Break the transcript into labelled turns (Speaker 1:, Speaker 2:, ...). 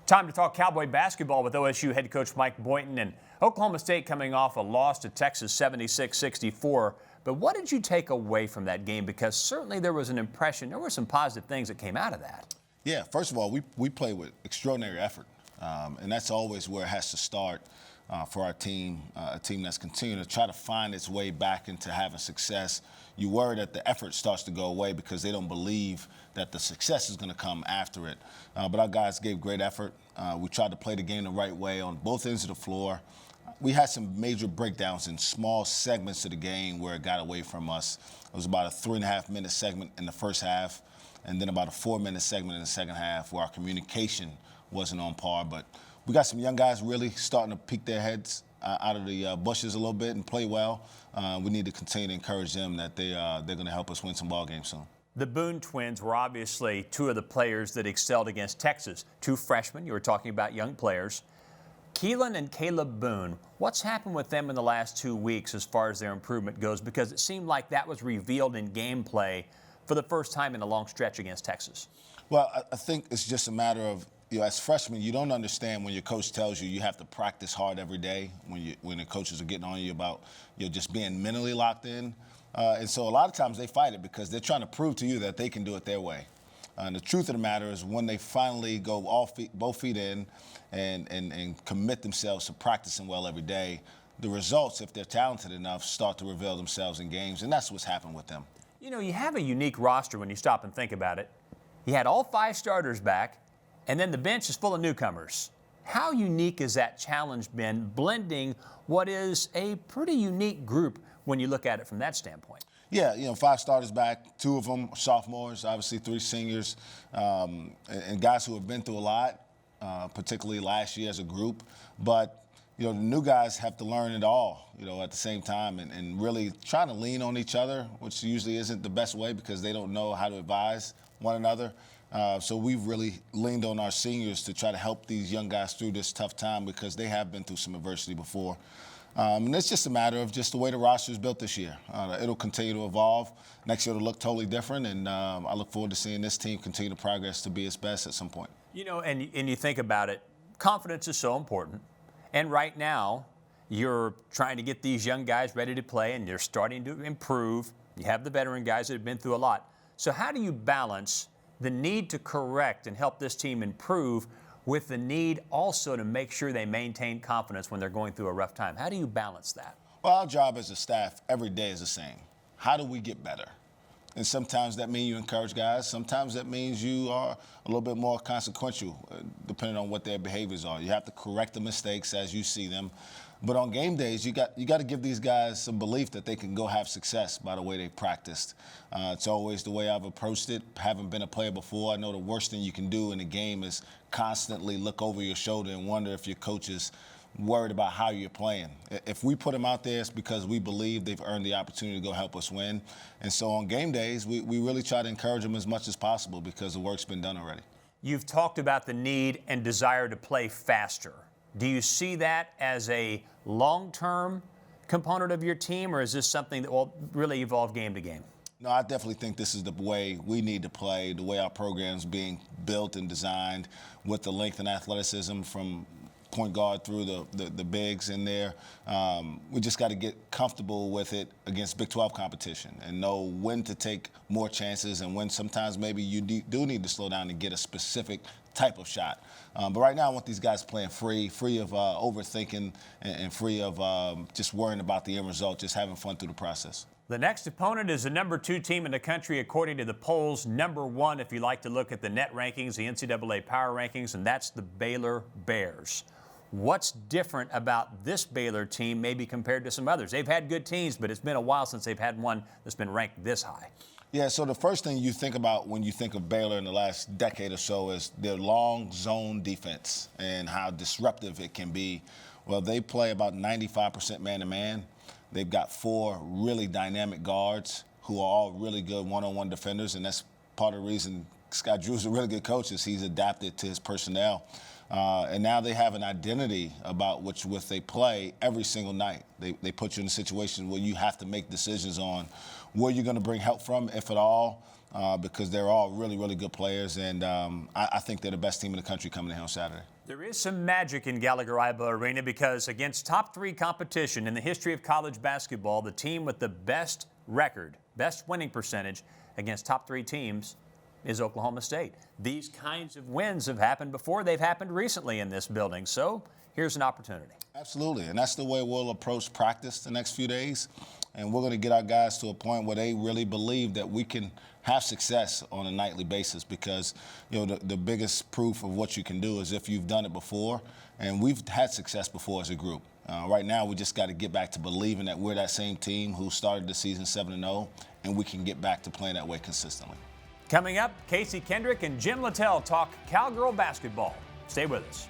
Speaker 1: Time to talk Cowboy basketball with OSU head coach Mike Boynton, and Oklahoma State coming off a loss to Texas 76-64. But what did you take away from that game? Because certainly there was an impression, there were some positive things that came out of that.
Speaker 2: Yeah, first of all, we play with extraordinary effort, and that's always where it has to start for our team, a team that's continuing to try to find its way back into having success. You worry that the effort starts to go away because they don't believe that the success is going to come after it. But our guys gave great effort. We tried to play the game the right way on both ends of the floor. We had some major breakdowns in small segments of the game where it got away from us. It was about a 3.5-minute segment in the first half, and then about a 4-minute segment in the second half where our communication wasn't on par. But we got some young guys really starting to peek their heads out of the bushes a little bit and play well. We need to continue to encourage them that they're going to help us win some ball games soon.
Speaker 1: The Boone twins were obviously two of the players that excelled against Texas. Two freshmen, you were talking about young players. Keelan and Caleb Boone, what's happened with them in the last 2 weeks as far as their improvement goes? Because it seemed like that was revealed in gameplay for the first time in a long stretch against Texas.
Speaker 2: Well, I think it's just a matter of, as freshmen, you don't understand when your coach tells you have to practice hard every day, when the coaches are getting on you about just being mentally locked in. And so a lot of times they fight it because they're trying to prove to you that they can do it their way. And the truth of the matter is when they finally go both feet in and commit themselves to practicing well every day, the results, if they're talented enough, start to reveal themselves in games, and that's what's happened with them.
Speaker 1: You have a unique roster when you stop and think about it. You had all 5 starters back, and then the bench is full of newcomers. How unique has that challenge been, blending what is a pretty unique group when you look at it from that standpoint?
Speaker 2: Yeah, 5 starters back, 2 of them sophomores, obviously 3 seniors, and guys who have been through a lot, particularly last year as a group. But, the new guys have to learn it all, at the same time and really trying to lean on each other, which usually isn't the best way because they don't know how to advise one another. So we've really leaned on our seniors to try to help these young guys through this tough time because they have been through some adversity before. And it's just a matter of just the way the roster is built this year. It'll continue to evolve. Next year it'll look totally different, and I look forward to seeing this team continue to progress to be its best at some point.
Speaker 1: And you think about it, confidence is so important. And right now, you're trying to get these young guys ready to play, and they're starting to improve. You have the veteran guys that have been through a lot. So how do you balance the need to correct and help this team improve with the need also to make sure they maintain confidence when they're going through a rough time? How do you balance that?
Speaker 2: Well, our job as a staff every day is the same. How do we get better? And sometimes that means you encourage guys. Sometimes that means you are a little bit more consequential, depending on what their behaviors are. You have to correct the mistakes as you see them. But on game days, you got to give these guys some belief that they can go have success by the way they practiced. It's always the way I've approached it. Having been a player before, I know the worst thing you can do in a game is constantly look over your shoulder and wonder if your coach is worried about how you're playing. If we put them out there, it's because we believe they've earned the opportunity to go help us win. And so on game days, we really try to encourage them as much as possible because the work's been done already.
Speaker 1: You've talked about the need and desire to play faster. Do you see that as a long-term component of your team, or is this something that will really evolve game to game?
Speaker 2: No, I definitely think this is the way we need to play, the way our program's being built and designed with the length and athleticism from point guard through the bigs in there. We just got to get comfortable with it against Big 12 competition and know when to take more chances and when sometimes maybe you do need to slow down and get a specific type of shot. But right now I want these guys playing free of overthinking and free of just worrying about the end result, just having fun through the process.
Speaker 1: The next opponent is the number 2 team in the country according to the polls, number 1 if you like to look at the net rankings, the NCAA power rankings, and that's the Baylor Bears. What's different about this Baylor team maybe compared to some others? They've had good teams, but it's been a while since they've had one that's been ranked this high.
Speaker 2: Yeah, so the first thing you think about when you think of Baylor in the last decade or so is their long zone defense and how disruptive it can be. Well, they play about 95% man-to-man. They've got 4 really dynamic guards who are all really good one-on-one defenders, and that's part of the reason Scott Drew's a really good coach is he's adapted to his personnel. And now they have an identity about which they play every single night. They put you in a situation where you have to make decisions on where you're going to bring help from, if at all, because they're all really, really good players, and I think they're the best team in the country coming in here on Saturday.
Speaker 1: There is some magic in Gallagher-Iba Arena because against top 3 competition in the history of college basketball, the team with the best record, best winning percentage against top 3 teams is Oklahoma State. These kinds of wins have happened before. They've happened recently in this building. So here's an opportunity.
Speaker 2: Absolutely, and that's the way we'll approach practice the next few days. And we're going to get our guys to a point where they really believe that we can have success on a nightly basis, because the biggest proof of what you can do is if you've done it before, and we've had success before as a group. Right now, we just got to get back to believing that we're that same team who started the season 7-0, and we can get back to playing that way consistently.
Speaker 1: Coming up, Casey Kendrick and Jim Littell talk Cowgirl basketball. Stay with us.